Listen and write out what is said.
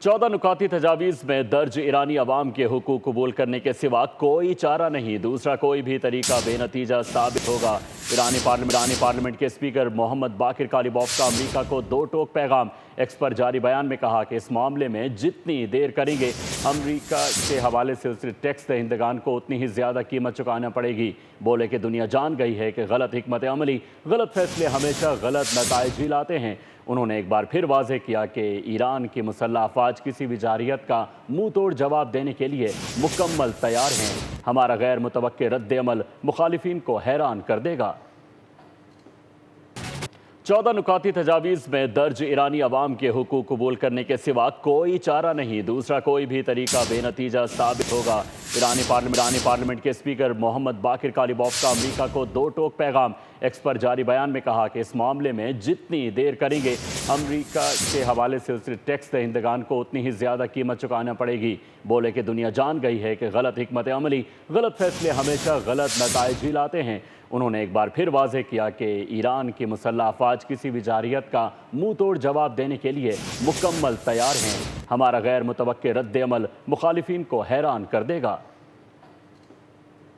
14 नुकाती तजावीज़ में दर्ज ईरानी अवाम के हुकूक कबूल करने के सिवा कोई चारा नहीं, दूसरा कोई भी तरीका बेनतीजा साबित होगा। ईरानी पार्लियामेंट के स्पीकर मोहम्मद बाकिर कालिबॉफ का अमरीका को दो टोक पैगाम। एक्स पर जारी बयान में कहा कि इस मामले में जितनी देर करेंगे अमरीका के हवाले से उस टैक्स दहिंदगान को उतनी ही ज़्यादा कीमत चुकाना पड़ेगी। बोले कि दुनिया जान गई है कि गलत हिकमत अमली, गलत फैसले हमेशा गलत नताइज ही लाते हैं। उन्होंने एक बार फिर वाज़ेह किया कि ईरान की मुसल्लह अफवाज किसी भी जारियत का मुंह तोड़ जवाब देने के लिए मुकम्मल तैयार हैं। हमारा गैर मुतवक्के रद्द अमल मुखालिफिन को हैरान कर देगा। 14 नुकाती तजावीज़ में दर्ज ईरानी अवाम के हुकूक कबूल करने के सिवा कोई चारा नहीं, दूसरा कोई भी तरीका बेनतीजा साबित होगा। ईरानी पार्लियामेंट के स्पीकर मोहम्मद बाकिर कालिबॉफ का अमरीका को दो टोक पैगाम। एक्स पर जारी बयान में कहा कि इस मामले में जितनी देर करेंगे अमरीका के हवाले से उस टैक्स दहिंदगान को उतनी ही ज़्यादा कीमत चुकाना पड़ेगी। बोले कि दुनिया जान गई है कि गलत हिकमत अमली, गलत फैसले हमेशा गलत नताइज ही लाते हैं। उन्होंने एक बार फिर वाज़ेह किया कि ईरान की मुसल्लह अफवाज किसी भी जारियत का मुंह तोड़ जवाब देने के लिए मुकम्मल तैयार हैं। हमारा गैर मुतवक्के रद्द अमल मुखालिफिन को हैरान कर देगा।